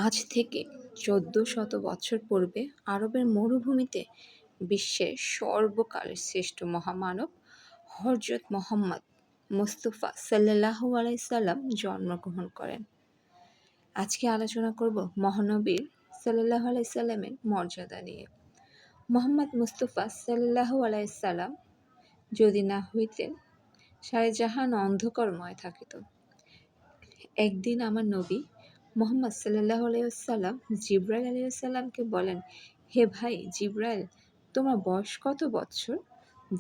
আজ থেকে ১৪০০ বছর পূর্বে আরবের মরুভূমিতে বিশ্বের সর্বকালের শ্রেষ্ঠ মহামানব হযরত মুহাম্মদ মুস্তাফা সাল্লাল্লাহু আলাইহি সাল্লাম জন্মগ্রহণ করেন। আজকে আলোচনা করব মহানবীর সাল্লাল্লাহু আলাইহি সাল্লামের মর্যাদা নিয়ে। মুহাম্মদ মুস্তাফা সাল্লাল্লাহু আলাইহি সাল্লাম যদি না হইতেন, সারা জাহান অন্ধকারময় থাকিত। একদিন আমার নবী মুহাম্মদ সাল্লাল্লাহু আলাইহি ওয়াসাল্লাম জিবরাইল আলাইহিস সালামকে বলেন, হে ভাই জিবরাইল, তোমার বয়স কত বৎসর?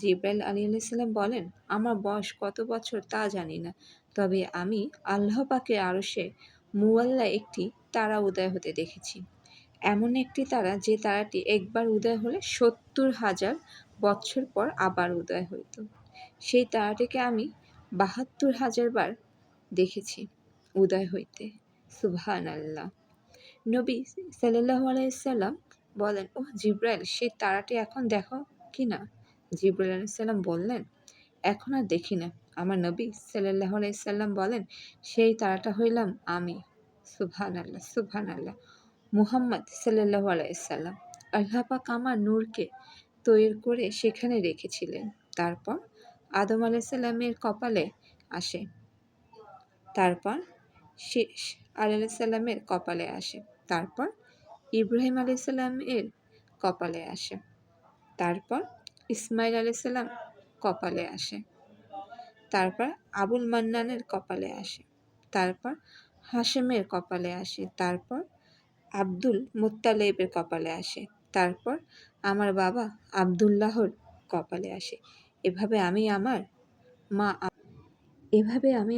জিবরাইল আলাইহিস সালাম বলেন, আমার বয়স কত বছর তা জানি না, তবে আমি আল্লাহ পাকের আরশে মুআল্লায় একটি তারা উদয় হতে দেখেছি। এমন একটি তারা যে তারাটি একবার উদয় হলে ৭০,০০০ বৎসর পর আবার উদয় হইত। সেই তারাটিকে আমি ৭২,০০০ বার দেখেছি উদয় হইতে। সুবহানাল্লাহ। নবী সাল্লাল্লাহু আলাইহি সাল্লাম বলেন, ও জিবরাইল, সেই তারাটি এখন দেখো কি না? জিবরাইল আলাইহিস সালাম বললেন, এখন আর দেখি না। আমার নবী সাল্লাল্লাহু আলাইহি সাল্লাম বলেন, সেই তারাটা হইলাম আমি। সুবহানাল্লাহ, সুবহানাল্লাহ। মুহাম্মদ সাল্লাল্লাহু আলাইহি সাল্লাম, আল্লাহ পাক আমার নূরকে তৈরি করে সেখানে রেখেছিলেন। তারপর আদম আলাইহিস সালামের কপালে আসে, তারপর শেষ আলাইহিস সালামের কপালে আসে, তারপর ইব্রাহিম আলাইহিস সালামের কপালে আসে, তারপর ইসমাইল আলাইহিস সালাম কপালে আসে, তারপর আবুল মান্নানের কপালে আসে, তারপর হাশেমের কপালে আসে, তারপর আব্দুল মুত্তালিবের কপালে আসে, তারপর আমার বাবা আব্দুল্লাহর কপালে আসে। এভাবে আমি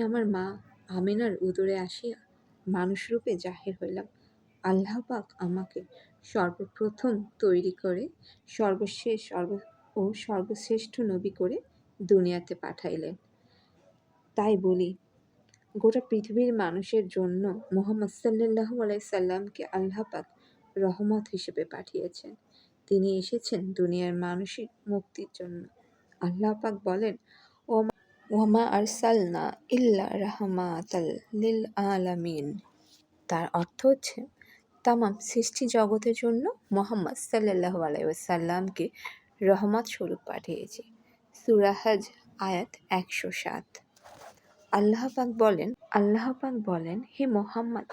আমার মা আমিনার উদরে আসিয়া মানুষরূপে জাহির হইলাম। আল্লাহ পাক আমাকে সর্বপ্রথম তৈরি করে সর্বশ্রেষ্ঠ নবী করে দুনিয়াতে পাঠাইলেন। তাই বলি, গোটা পৃথিবীর মানুষের জন্য মুহাম্মদ সাল্লাল্লাহু আলাইহি সাল্লামকে আল্লাহ পাক রহমত হিসেবে পাঠিয়েছেন। তিনি এসেছেন দুনিয়ার মানসিক মুক্তির জন্য। আল্লাহ পাক বলেন, ওয়ামা আরসালনা ইল্লা রাহমাতাল লিল আলামিন। তার অর্থ হচ্ছে, তামাম সৃষ্টি জগতের জন্য মুহাম্মদ সাল্লাল্লাহু আলাইহি ওয়াসাল্লামকে রহমত স্বরূপ পাঠিয়েছি। সূরা হজ আয়াত ১০৭। আল্লাহ পাক বলেন, হে মুহাম্মদ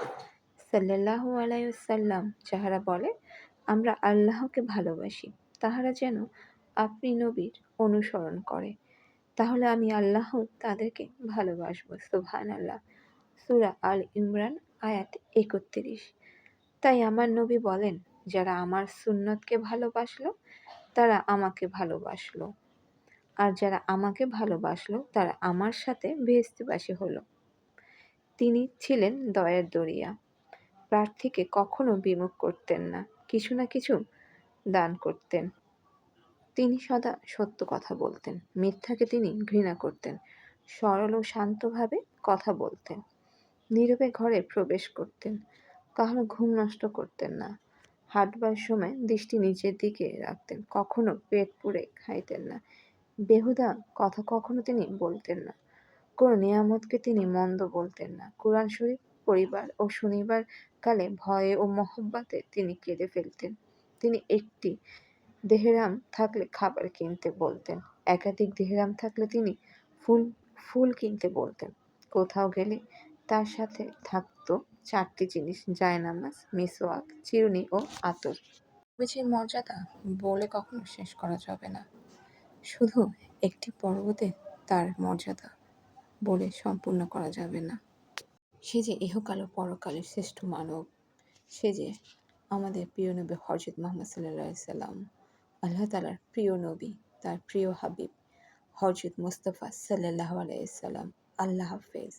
সাল্লাল্লাহু আলাইহি ওয়াসাল্লাম, যাহারা বলে আমরা আল্লাহকে ভালোবাসি, তাহারা যেন আপনি নবীর অনুসরণ করে, তাহলে আমি আল্লাহ তাদেরকে ভালোবাসবো। সুবহানাল্লাহ। সূরা আল ইমরান আয়াত ৩১। তাই আমার নবী বলেন, যারা আমার সুন্নতকে ভালোবাসলো তারা আমাকে ভালোবাসলো, আর যারা আমাকে ভালোবাসলো তারা আমার সাথে বেহেশতবাসী হলো। তিনি ছিলেন দয়ার দরিয়া, প্রার্থীকে কখনো বিমুখ করতেন না, কিছু না কিছু দান করতেন। তিনি সদা সত্য কথা বলতেন, মিথ্যাকে তিনি ঘৃণা করতেন, সরল ও শান্তভাবে কথা বলতেন, নীরবে ঘরে প্রবেশ করতেন, কাহারো ঘুম নষ্ট করতেন না, হাঁটবার সময় দৃষ্টি নিচের দিকে রাখতেন, কখনো পেট পুড়ে খাইতেন না, বেহুদা কথা কখনো তিনি বলতেন না, কোনো নিয়ামতকে তিনি মন্দ বলতেন না। কুরআন শরীফ পড়িবার ও শুনিবার কালে ভয়ে ও মহব্বতে তিনি কেঁদে ফেলতেন। তিনি একটি দেহরাম থাকলে খাবার কিনতে বলতেন, একাধিক দেহরাম থাকলে তিনি ফুল কিনতে বলতেন। কোথাও গেলে তার সাথে থাকতো ৪টি জিনিস: জায়নামাজ, মিসওয়াক, চিরুনি ও আতর। নবীজির মর্যাদা বলে কখনো শেষ করা যাবে না। শুধু একটি পর্বতে তার মর্যাদা বলে সম্পূর্ণ করা যাবে না। সে যে ইহকাল ও পরকালের শ্রেষ্ঠ মানব, সে যে আমাদের প্রিয় নবী হযরত মুহাম্মদ সাল্লাল্লাহু আলাইহি সাল্লাম, আল্লাহ তাআলার প্রিয় নবী, তার প্রিয় হাবিব হযরত মুস্তাফা সাল্লাল্লাহু আলাইহি সাল্লাম। আল্লাহ হাফেজ।